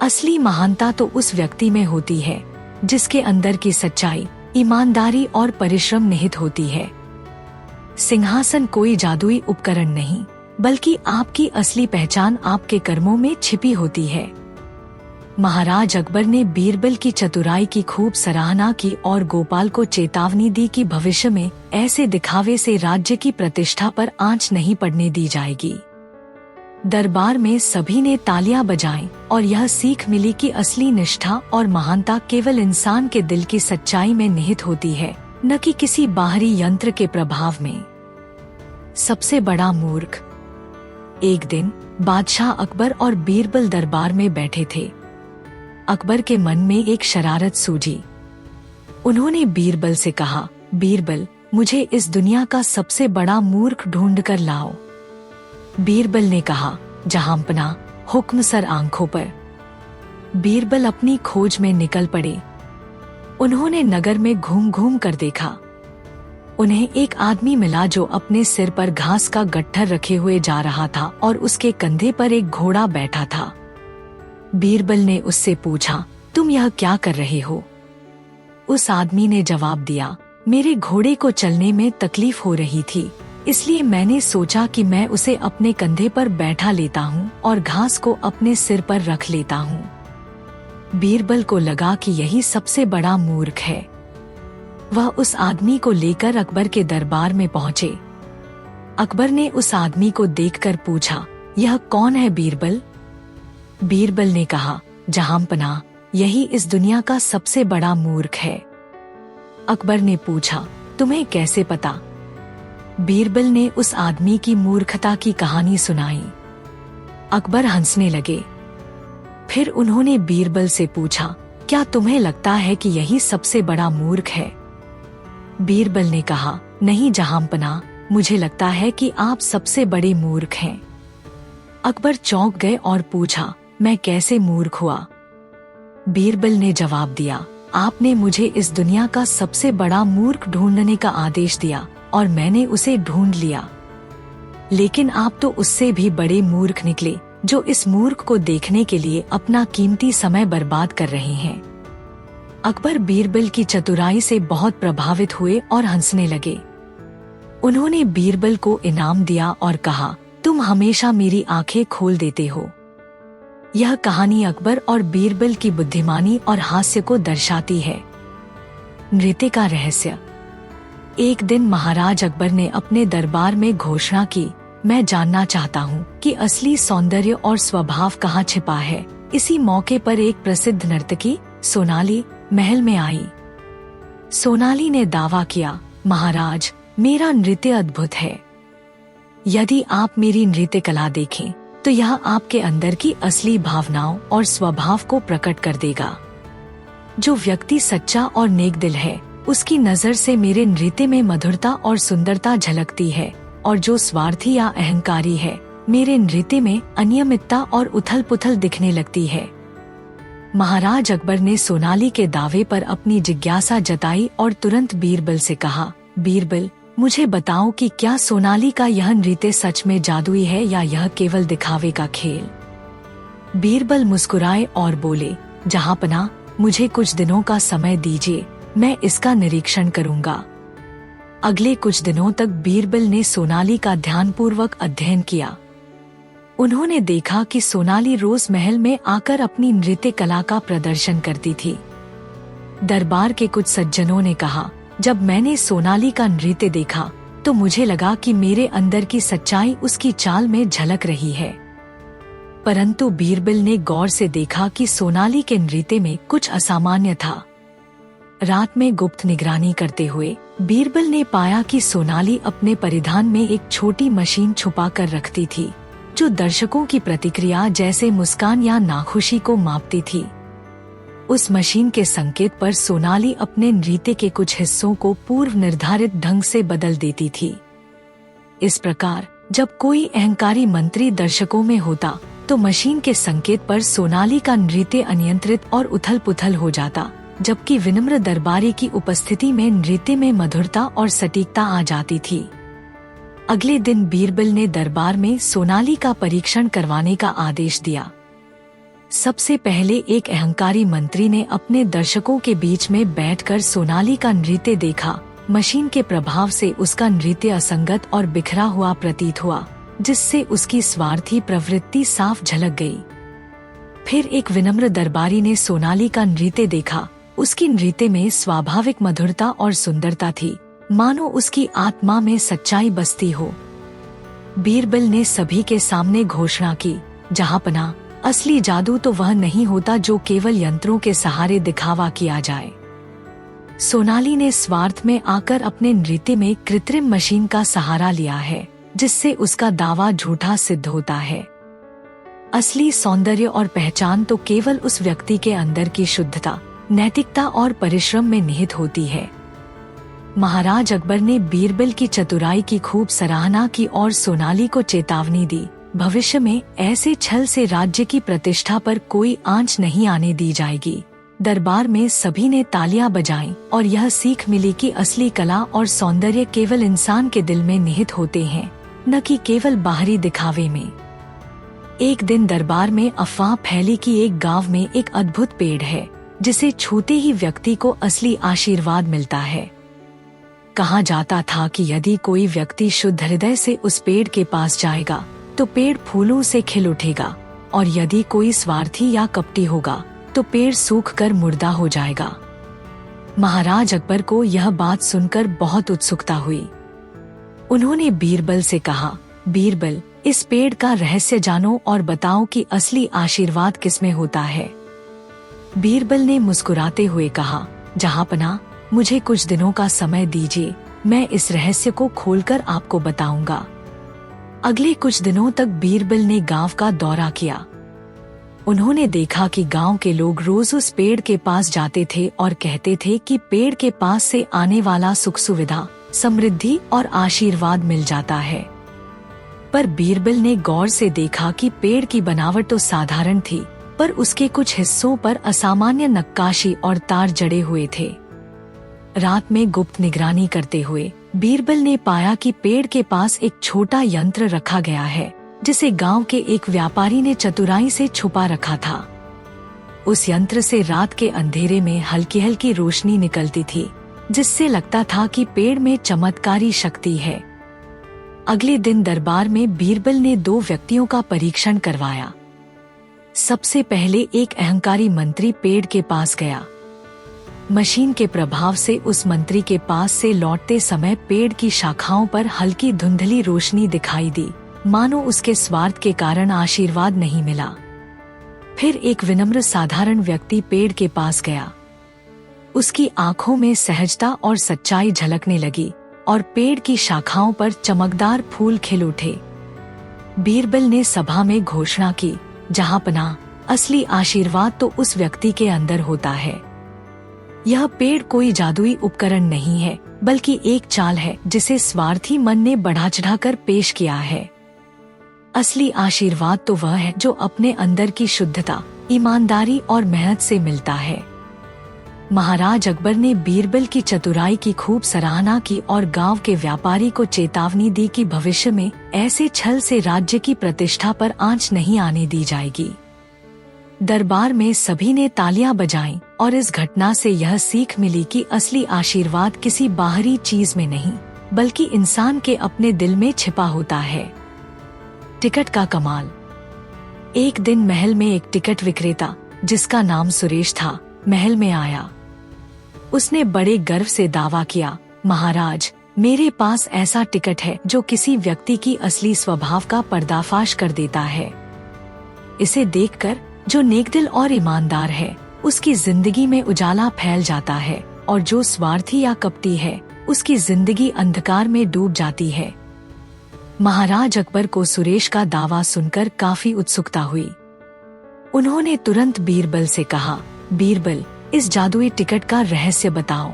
असली महानता तो उस व्यक्ति में होती है जिसके अंदर की सच्चाई, ईमानदारी और परिश्रम निहित होती है। सिंहासन कोई जादुई उपकरण नहीं, बल्कि आपकी असली पहचान आपके कर्मों में छिपी होती है। महाराज अकबर ने बीरबल की चतुराई की खूब सराहना की और गोपाल को चेतावनी दी कि भविष्य में ऐसे दिखावे से राज्य की प्रतिष्ठा पर आंच नहीं पड़ने दी जाएगी। दरबार में सभी ने तालियां बजाईं और यह सीख मिली कि असली निष्ठा और महानता केवल इंसान के दिल की सच्चाई में निहित होती है, न कि किसी बाहरी यंत्र के प्रभाव में। सबसे बड़ा मूर्ख। एक दिन बादशाह अकबर और बीरबल दरबार में बैठे थे। अकबर के मन में एक शरारत सूझी। उन्होंने बीरबल से कहा, बीरबल, मुझे इस दुनिया का सबसे बड़ा मूर्ख ढूंढ कर लाओ। बीरबल ने कहा, जहांपना, हुक्म सर आंखों पर। बीरबल अपनी खोज में निकल पड़े। उन्होंने नगर में घूम घूम कर देखा। उन्हें एक आदमी मिला जो अपने सिर पर घास का गट्ठर रखे हुए जा रहा था और उसके कंधे पर एक घोड़ा बैठा था। बीरबल ने उससे पूछा, तुम यह क्या कर रहे हो? उस आदमी ने जवाब दिया, मेरे घोड़े को चलने में तकलीफ हो रही थी, इसलिए मैंने सोचा कि मैं उसे अपने कंधे पर बैठा लेता हूँ और घास को अपने सिर पर रख लेता हूँ। बीरबल को लगा कि यही सबसे बड़ा मूर्ख है। वह उस आदमी को लेकर अकबर के दरबार में पहुँचे। अकबर ने उस आदमी को देखकर पूछा, यह कौन है बीरबल? बीरबल ने कहा, जहांपना, यही इस दुनिया का सबसे बड़ा मूर्ख है। अकबर ने पूछा, तुम्हें कैसे पता? बीरबल ने उस आदमी की मूर्खता की कहानी सुनाई। अकबर हंसने लगे। फिर उन्होंने बीरबल से पूछा, क्या तुम्हें लगता है कि यही सबसे बड़ा मूर्ख है? बीरबल ने कहा, नहीं जहांपना, मुझे लगता है कि आप सबसे बड़े मूर्ख हैं। अकबर चौंक गए और पूछा, मैं कैसे मूर्ख हुआ? बीरबल ने जवाब दिया, आपने मुझे इस दुनिया का सबसे बड़ा मूर्ख ढूंढने का आदेश दिया और मैंने उसे ढूंढ लिया। लेकिन आप तो उससे भी बड़े मूर्ख निकले, जो इस मूर्ख को देखने के लिए अपना कीमती समय बर्बाद कर रहे हैं। अकबर बीरबल की चतुराई से बहुत प्रभावित हुए और हंसने लगे। उन्होंने बीरबल को इनाम दिया और कहा, तुम हमेशा मेरी आंखें खोल देते हो। यह कहानी अकबर और बीरबल की बुद्धिमानी और हास्य को दर्शाती है। नृत्य का रहस्य। एक दिन महाराज अकबर ने अपने दरबार में घोषणा की, मैं जानना चाहता हूँ कि असली सौंदर्य और स्वभाव कहाँ छिपा है। इसी मौके पर एक प्रसिद्ध नर्तकी सोनाली महल में आई। सोनाली ने दावा किया, महाराज, मेरा नृत्य अद्भुत है। यदि आप मेरी नृत्य कला देखें तो यह आपके अंदर की असली भावनाओं और स्वभाव को प्रकट कर देगा। जो व्यक्ति सच्चा और नेक दिल है, उसकी नजर से मेरे नृत्य में मधुरता और सुंदरता झलकती है, और जो स्वार्थी या अहंकारी है, मेरे नृत्य में अनियमितता और उथल पुथल दिखने लगती है। महाराज अकबर ने सोनाली के दावे पर अपनी जिज्ञासा जताई और तुरंत बीरबल से कहा, बीरबल, मुझे बताओ कि क्या सोनाली का यह नृत्य सच में जादुई है या यह केवल दिखावे का खेल? बीरबल मुस्कुराए और बोले, जहांपना, मुझे कुछ दिनों का समय दीजिए, मैं इसका निरीक्षण करूंगा। अगले कुछ दिनों तक बीरबल ने सोनाली का ध्यानपूर्वक अध्ययन किया। उन्होंने देखा कि सोनाली रोज महल में आकर अपनी नृत्य कला का प्रदर्शन करती थी। दरबार के कुछ सज्जनों ने कहा, जब मैंने सोनाली का नृत्य देखा तो मुझे लगा कि मेरे अंदर की सच्चाई उसकी चाल में झलक रही है। परंतु बीरबल ने गौर से देखा कि सोनाली के नृत्य में कुछ असामान्य था। रात में गुप्त निगरानी करते हुए बीरबल ने पाया कि सोनाली अपने परिधान में एक छोटी मशीन छुपा कर रखती थी, जो दर्शकों की प्रतिक्रिया जैसे मुस्कान या नाखुशी को मापती थी। उस मशीन के संकेत पर सोनाली अपने नृत्य के कुछ हिस्सों को पूर्व निर्धारित ढंग से बदल देती थी। इस प्रकार जब कोई अहंकारी मंत्री दर्शकों में होता तो मशीन के संकेत पर सोनाली का नृत्य अनियंत्रित और उथल पुथल हो जाता, जबकि विनम्र दरबारी की उपस्थिति में नृत्य में मधुरता और सटीकता आ जाती थी। अगले दिन बीरबल ने दरबार में सोनाली का परीक्षण करवाने का आदेश दिया। सबसे पहले एक अहंकारी मंत्री ने अपने दर्शकों के बीच में बैठकर सोनाली का नृत्य देखा। मशीन के प्रभाव से उसका नृत्य असंगत और बिखरा हुआ प्रतीत हुआ, जिससे उसकी स्वार्थी प्रवृत्ति साफ झलक गई। फिर एक विनम्र दरबारी ने सोनाली का नृत्य देखा। उसकी नृत्य में स्वाभाविक मधुरता और सुंदरता थी, मानो उसकी आत्मा में सच्चाई बसती हो। बीरबल ने सभी के सामने घोषणा की, जहांपना, असली जादू तो वह नहीं होता जो केवल यंत्रों के सहारे दिखावा किया जाए। सोनाली ने स्वार्थ में आकर अपने नृत्य में कृत्रिम मशीन का सहारा लिया है, जिससे उसका दावा झूठा सिद्ध होता है। असली सौंदर्य और पहचान तो केवल उस व्यक्ति के अंदर की शुद्धता, नैतिकता और परिश्रम में निहित होती है। महाराज अकबर ने बीरबल की चतुराई की खूब सराहना की और सोनाली को चेतावनी दी, भविष्य में ऐसे छल से राज्य की प्रतिष्ठा पर कोई आंच नहीं आने दी जाएगी। दरबार में सभी ने तालियां बजाईं और यह सीख मिली कि असली कला और सौंदर्य केवल इंसान के दिल में निहित होते हैं, न कि केवल बाहरी दिखावे में। एक दिन दरबार में अफवाह फैली कि एक गांव में एक अद्भुत पेड़ है, जिसे छूते ही व्यक्ति को असली आशीर्वाद मिलता है। कहा जाता था कि यदि कोई व्यक्ति शुद्ध हृदय से उस पेड़ के पास जाएगा तो पेड़ फूलों से खिल उठेगा, और यदि कोई स्वार्थी या कपटी होगा तो पेड़ सूख कर मुर्दा हो जाएगा। महाराज अकबर को यह बात सुनकर बहुत उत्सुकता हुई। उन्होंने बीरबल से कहा, बीरबल, इस पेड़ का रहस्य जानो और बताओ कि असली आशीर्वाद किसमें होता है। बीरबल ने मुस्कुराते हुए कहा, जहांपना, मुझे कुछ दिनों का समय दीजिए, मैं इस रहस्य को खोलकर आपको बताऊंगा। अगले कुछ दिनों तक बीरबल ने गांव का दौरा किया। उन्होंने देखा कि गांव के लोग रोज उस पेड़ के पास जाते थे और कहते थे कि पेड़ के पास से आने वाला सुख सुविधा, समृद्धि और आशीर्वाद मिल जाता है। पर बीरबल ने गौर से देखा कि पेड़ की बनावट तो साधारण थी, पर उसके कुछ हिस्सों पर असामान्य नक्काशी और तार जड़े हुए थे। रात में गुप्त निगरानी करते हुए बीरबल ने पाया कि पेड़ के पास एक छोटा यंत्र रखा गया है, जिसे गांव के एक व्यापारी ने चतुराई से छुपा रखा था। उस यंत्र से रात के अंधेरे में हल्की हल्की रोशनी निकलती थी, जिससे लगता था कि पेड़ में चमत्कारी शक्ति है। अगले दिन दरबार में बीरबल ने 2 व्यक्तियों का परीक्षण करवाया। सबसे पहले एक अहंकारी मंत्री पेड़ के पास गया। मशीन के प्रभाव से उस मंत्री के पास से लौटते समय पेड़ की शाखाओं पर हल्की धुंधली रोशनी दिखाई दी, मानो उसके स्वार्थ के कारण आशीर्वाद नहीं मिला। फिर एक विनम्र साधारण व्यक्ति पेड़ के पास गया। उसकी आंखों में सहजता और सच्चाई झलकने लगी और पेड़ की शाखाओं पर चमकदार फूल खिल उठे। बीरबल ने सभा में घोषणा की, जहांपना, असली आशीर्वाद तो उस व्यक्ति के अंदर होता है। यह पेड़ कोई जादुई उपकरण नहीं है, बल्कि एक चाल है जिसे स्वार्थी मन ने बढ़ा चढ़ाकर पेश किया है। असली आशीर्वाद तो वह है जो अपने अंदर की शुद्धता, ईमानदारी और मेहनत से मिलता है। महाराज अकबर ने बीरबल की चतुराई की खूब सराहना की और गांव के व्यापारी को चेतावनी दी कि भविष्य में ऐसे छल से राज्य की प्रतिष्ठा पर आंच नहीं आने दी जाएगी। दरबार में सभी ने तालियां बजाईं और इस घटना से यह सीख मिली कि असली आशीर्वाद किसी बाहरी चीज में नहीं, बल्कि इंसान के अपने दिल में छिपा होता है। टिकट का कमाल। एक दिन महल में एक टिकट विक्रेता, जिसका नाम सुरेश था, महल में आया। उसने बड़े गर्व से दावा किया, महाराज, मेरे पास ऐसा टिकट है जो किसी व्यक्ति की असली स्वभाव का पर्दाफाश कर देता है। इसे देखकर जो नेकदिल और ईमानदार है, उसकी जिंदगी में उजाला फैल जाता है, और जो स्वार्थी या कपटी है, उसकी जिंदगी अंधकार में डूब जाती है। महाराज अकबर को सुरेश का दावा सुनकर काफी उत्सुकता हुई। उन्होंने तुरंत बीरबल से कहा, बीरबल, इस जादुई टिकट का रहस्य बताओ।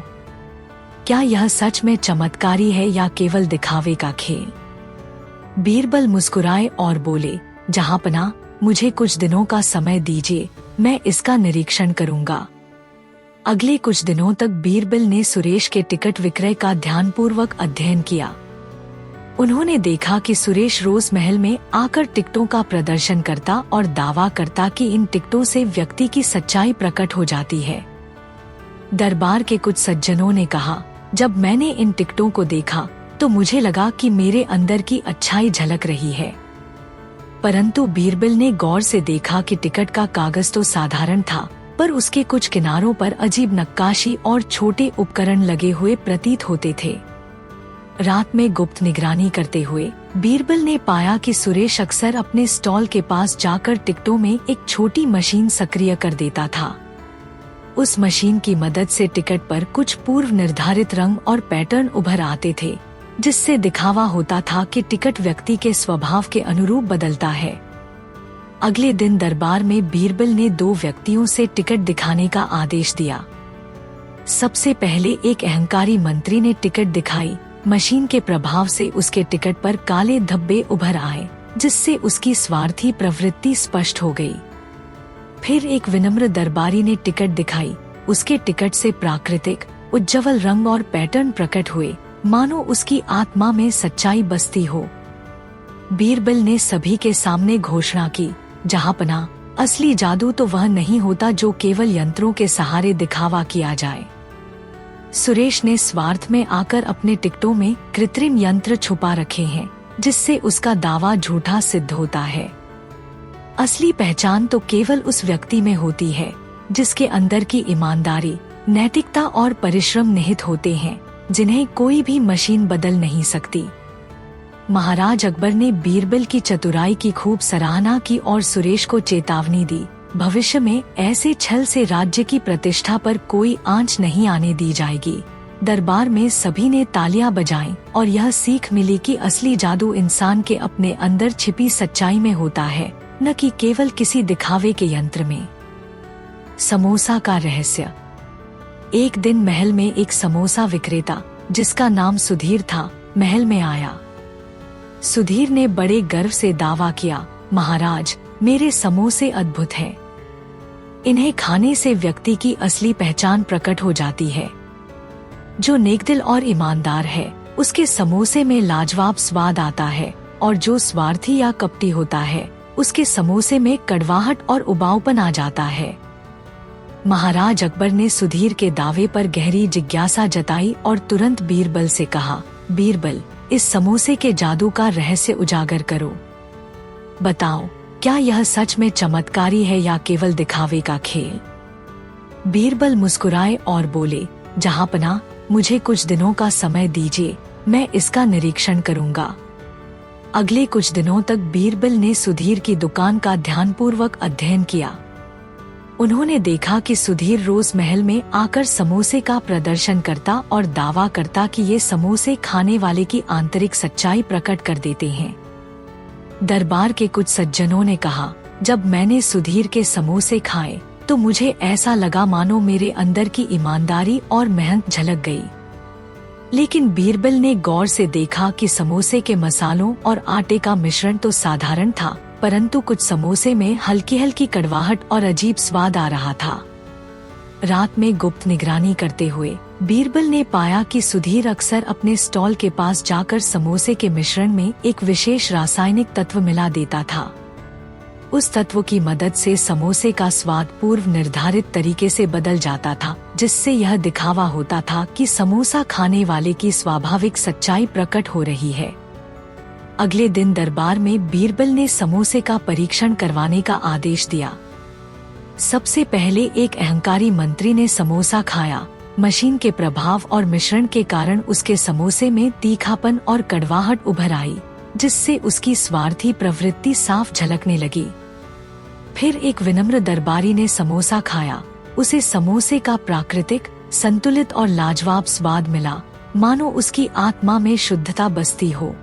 क्या यह सच में चमत्कारी है या केवल दिखावे का खेल? बीरबल मुस्कुराए और बोले, जहांपना, मुझे कुछ दिनों का समय दीजिए, मैं इसका निरीक्षण करूंगा। अगले कुछ दिनों तक बीरबल ने सुरेश के टिकट विक्रय का ध्यानपूर्वक अध्ययन किया। उन्होंने देखा कि सुरेश रोज महल में आकर टिकटों का प्रदर्शन करता और दावा करता कि इन टिकटों से व्यक्ति की सच्चाई प्रकट हो जाती है। दरबार के कुछ सज्जनों ने कहा, जब मैंने इन टिकटों को देखा तो मुझे लगा कि मेरे अंदर की अच्छाई झलक रही है। परंतु बीरबल ने गौर से देखा कि टिकट का कागज तो साधारण था, पर उसके कुछ किनारों पर अजीब नक्काशी और छोटे उपकरण लगे हुए प्रतीत होते थे। रात में गुप्त निगरानी करते हुए बीरबल ने पाया कि सुरेश अक्सर अपने स्टॉल के पास जाकर टिकटों में एक छोटी मशीन सक्रिय कर देता था। उस मशीन की मदद से टिकट पर कुछ पूर्व निर्धारित रंग और पैटर्न उभर आते थे, जिससे दिखावा होता था कि टिकट व्यक्ति के स्वभाव के अनुरूप बदलता है। अगले दिन दरबार में बीरबल ने 2 व्यक्तियों से टिकट दिखाने का आदेश दिया। सबसे पहले एक अहंकारी मंत्री ने टिकट दिखाई। मशीन के प्रभाव से उसके टिकट पर काले धब्बे उभर आए, जिससे उसकी स्वार्थी प्रवृत्ति स्पष्ट हो गई। फिर एक विनम्र दरबारी ने टिकट दिखाई। उसके टिकट से प्राकृतिक उज्ज्वल रंग और पैटर्न प्रकट हुए, मानो उसकी आत्मा में सच्चाई बसती हो। बीरबल ने सभी के सामने घोषणा की, जहांपना, असली जादू तो वह नहीं होता जो केवल यंत्रों के सहारे दिखावा किया जाए। सुरेश ने स्वार्थ में आकर अपने टिकटों में कृत्रिम यंत्र छुपा रखे हैं, जिससे उसका दावा झूठा सिद्ध होता है। असली पहचान तो केवल उस व्यक्ति में होती है जिसके अंदर की ईमानदारी, नैतिकता और परिश्रम निहित होते हैं, जिन्हें कोई भी मशीन बदल नहीं सकती। महाराज अकबर ने बीरबल की चतुराई की खूब सराहना की और सुरेश को चेतावनी दी, भविष्य में ऐसे छल से राज्य की प्रतिष्ठा पर कोई आंच नहीं आने दी जाएगी। दरबार में सभी ने तालियां बजाईं और यह सीख मिली कि असली जादू इंसान के अपने अंदर छिपी सच्चाई में होता है, न कि केवल किसी दिखावे के यंत्र में। समोसा का रहस्य। एक दिन महल में एक समोसा विक्रेता, जिसका नाम सुधीर था, महल में आया। सुधीर ने बड़े गर्व से दावा किया, महाराज, मेरे समोसे अद्भुत हैं। इन्हें खाने से व्यक्ति की असली पहचान प्रकट हो जाती है। जो नेकदिल और ईमानदार है, उसके समोसे में लाजवाब स्वाद आता है, और जो स्वार्थी या कपटी होता है, उसके समोसे में कड़वाहट और उबाऊपन आ जाता है। महाराज अकबर ने सुधीर के दावे पर गहरी जिज्ञासा जताई और तुरंत बीरबल से कहा, बीरबल, इस समोसे के जादू का रहस्य उजागर करो। बताओ, क्या यह सच में चमत्कारी है या केवल दिखावे का खेल? बीरबल मुस्कुराए और बोले, जहांपना, मुझे कुछ दिनों का समय दीजिए, मैं इसका निरीक्षण करूंगा। अगले कुछ दिनों तक बीरबल ने सुधीर की दुकान का ध्यानपूर्वक अध्ययन किया। उन्होंने देखा कि सुधीर रोज महल में आकर समोसे का प्रदर्शन करता और दावा करता कि ये समोसे खाने वाले की आंतरिक सच्चाई प्रकट कर देते हैं। दरबार के कुछ सज्जनों ने कहा, जब मैंने सुधीर के समोसे खाए तो मुझे ऐसा लगा मानो मेरे अंदर की ईमानदारी और मेहनत झलक गई। लेकिन बीरबल ने गौर से देखा कि समोसे के मसालों और आटे का मिश्रण तो साधारण था, परंतु कुछ समोसे में हल्की हल्की कड़वाहट और अजीब स्वाद आ रहा था। रात में गुप्त निगरानी करते हुए बीरबल ने पाया कि सुधीर अक्सर अपने स्टॉल के पास जाकर समोसे के मिश्रण में एक विशेष रासायनिक तत्व मिला देता था। उस तत्व की मदद से समोसे का स्वाद पूर्व निर्धारित तरीके से बदल जाता था, जिससे यह दिखावा होता था कि समोसा खाने वाले की स्वाभाविक सच्चाई प्रकट हो रही है। अगले दिन दरबार में बीरबल ने समोसे का परीक्षण करवाने का आदेश दिया। सबसे पहले एक अहंकारी मंत्री ने समोसा खाया। मशीन के प्रभाव और मिश्रण के कारण उसके समोसे में तीखापन और कड़वाहट उभर आई, जिससे उसकी स्वार्थी प्रवृत्ति साफ झलकने लगी। फिर एक विनम्र दरबारी ने समोसा खाया। उसे समोसे का प्राकृतिक, संतुलित और लाजवाब स्वाद मिला, मानो उसकी आत्मा में शुद्धता बसती हो।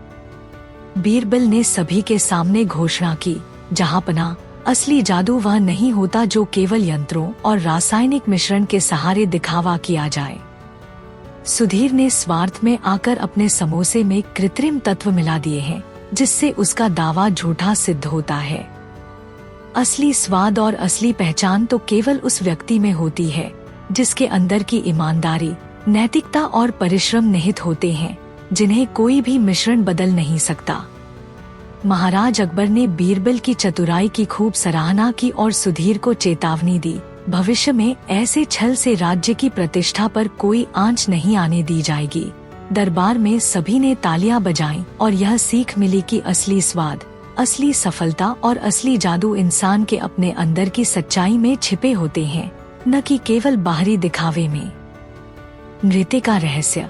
बीरबल ने सभी के सामने घोषणा की, जहांपना, असली जादू वह नहीं होता जो केवल यंत्रों और रासायनिक मिश्रण के सहारे दिखावा किया जाए। सुधीर ने स्वार्थ में आकर अपने समोसे में कृत्रिम तत्व मिला दिए हैं, जिससे उसका दावा झूठा सिद्ध होता है। असली स्वाद और असली पहचान तो केवल उस व्यक्ति में होती है जिसके अंदर की ईमानदारी, नैतिकता और परिश्रम निहित होते हैं, जिन्हें कोई भी मिश्रण बदल नहीं सकता। महाराज अकबर ने बीरबल की चतुराई की खूब सराहना की और सुधीर को चेतावनी दी, भविष्य में ऐसे छल से राज्य की प्रतिष्ठा पर कोई आंच नहीं आने दी जाएगी। दरबार में सभी ने तालियां बजाईं और यह सीख मिली कि असली स्वाद, असली सफलता और असली जादू इंसान के अपने अंदर की सच्चाई में छिपे होते हैं, न कि केवल बाहरी दिखावे में। नृत्य का रहस्य।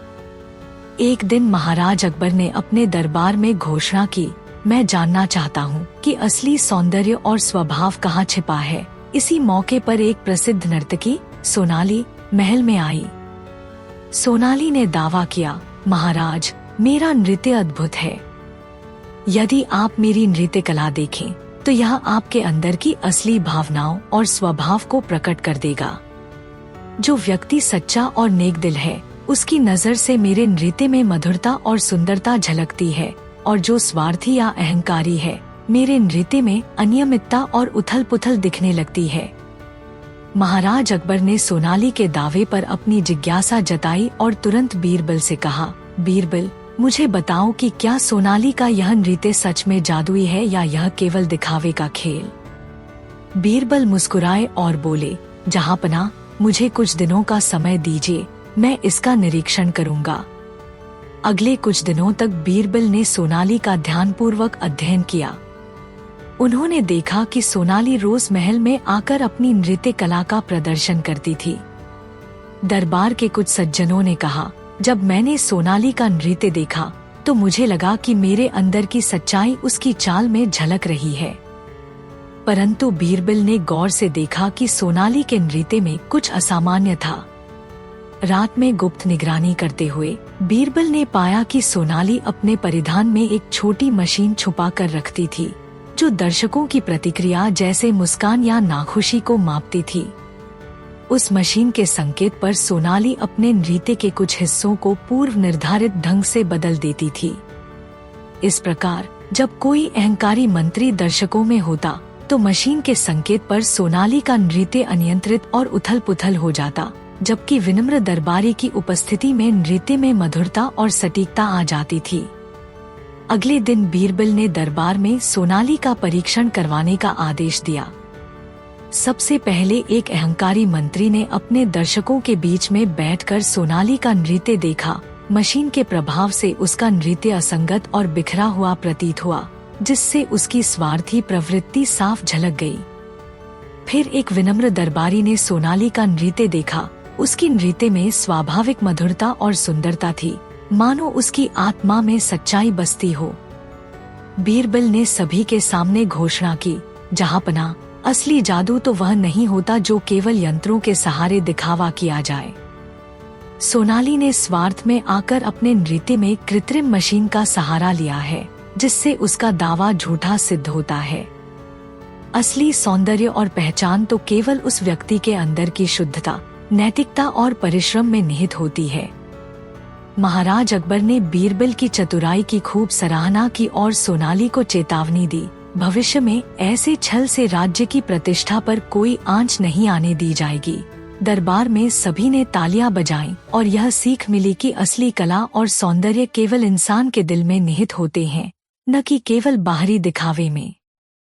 एक दिन महाराज अकबर ने अपने दरबार में घोषणा की, मैं जानना चाहता हूँ कि असली सौंदर्य और स्वभाव कहाँ छिपा है। इसी मौके पर एक प्रसिद्ध नर्तकी सोनाली महल में आई। सोनाली ने दावा किया, महाराज, मेरा नृत्य अद्भुत है। यदि आप मेरी नृत्य कला देखें तो यह आपके अंदर की असली भावनाओं और स्वभाव को प्रकट कर देगा। जो व्यक्ति सच्चा और नेक दिल है, उसकी नजर से मेरे नृत्य में मधुरता और सुंदरता झलकती है, और जो स्वार्थी या अहंकारी है, मेरे नृत्य में अनियमितता और उथल पुथल दिखने लगती है। महाराज अकबर ने सोनाली के दावे पर अपनी जिज्ञासा जताई और तुरंत बीरबल से कहा, बीरबल, मुझे बताओ कि क्या सोनाली का यह नृत्य सच में जादुई है या यह केवल दिखावे का खेल। बीरबल मुस्कुराए और बोले, जहांपनाह, मुझे कुछ दिनों का समय दीजिए, मैं इसका निरीक्षण करूंगा। अगले कुछ दिनों तक बीरबल ने सोनाली का ध्यानपूर्वक अध्ययन किया। उन्होंने देखा कि सोनाली रोज महल में आकर अपनी नृत्य कला का प्रदर्शन करती थी। दरबार के कुछ सज्जनों ने कहा, जब मैंने सोनाली का नृत्य देखा तो मुझे लगा कि मेरे अंदर की सच्चाई उसकी चाल में झलक रही है। परंतु बीरबल ने गौर से देखा कि सोनाली के नृत्य में कुछ असामान्य था। रात में गुप्त निगरानी करते हुए बीरबल ने पाया कि सोनाली अपने परिधान में एक छोटी मशीन छुपा कर रखती थी, जो दर्शकों की प्रतिक्रिया जैसे मुस्कान या नाखुशी को मापती थी। उस मशीन के संकेत पर सोनाली अपने नृत्य के कुछ हिस्सों को पूर्व निर्धारित ढंग से बदल देती थी। इस प्रकार जब कोई अहंकारी मंत्री दर्शकों में होता तो मशीन के संकेत पर सोनाली का नृत्य अनियंत्रित और उथल पुथल हो जाता, जबकि विनम्र दरबारी की उपस्थिति में नृत्य में मधुरता और सटीकता आ जाती थी। अगले दिन बीरबल ने दरबार में सोनाली का परीक्षण करवाने का आदेश दिया। सबसे पहले एक अहंकारी मंत्री ने अपने दर्शकों के बीच में बैठकर सोनाली का नृत्य देखा। मशीन के प्रभाव से उसका नृत्य असंगत और बिखरा हुआ प्रतीत हुआ, जिससे उसकी स्वार्थी प्रवृत्ति साफ झलक गई। फिर एक विनम्र दरबारी ने सोनाली का नृत्य देखा। उसकी नृत्य में स्वाभाविक मधुरता और सुंदरता थी, मानो उसकी आत्मा में सच्चाई बसती हो। बीरबल ने सभी के सामने घोषणा की, जहांपनाह, असली जादू तो वह नहीं होता जो केवल यंत्रों के सहारे दिखावा किया जाए। सोनाली ने स्वार्थ में आकर अपने नृत्य में कृत्रिम मशीन का सहारा लिया है, जिससे उसका दावा झूठा सिद्ध होता है। असली सौंदर्य और पहचान तो केवल उस व्यक्ति के अंदर की शुद्धता, नैतिकता और परिश्रम में निहित होती है। महाराज अकबर ने बीरबल की चतुराई की खूब सराहना की और सोनाली को चेतावनी दी, भविष्य में ऐसे छल से राज्य की प्रतिष्ठा पर कोई आंच नहीं आने दी जाएगी। दरबार में सभी ने तालियां बजाईं और यह सीख मिली कि असली कला और सौंदर्य केवल इंसान के दिल में निहित होते हैं, न कि केवल बाहरी दिखावे में।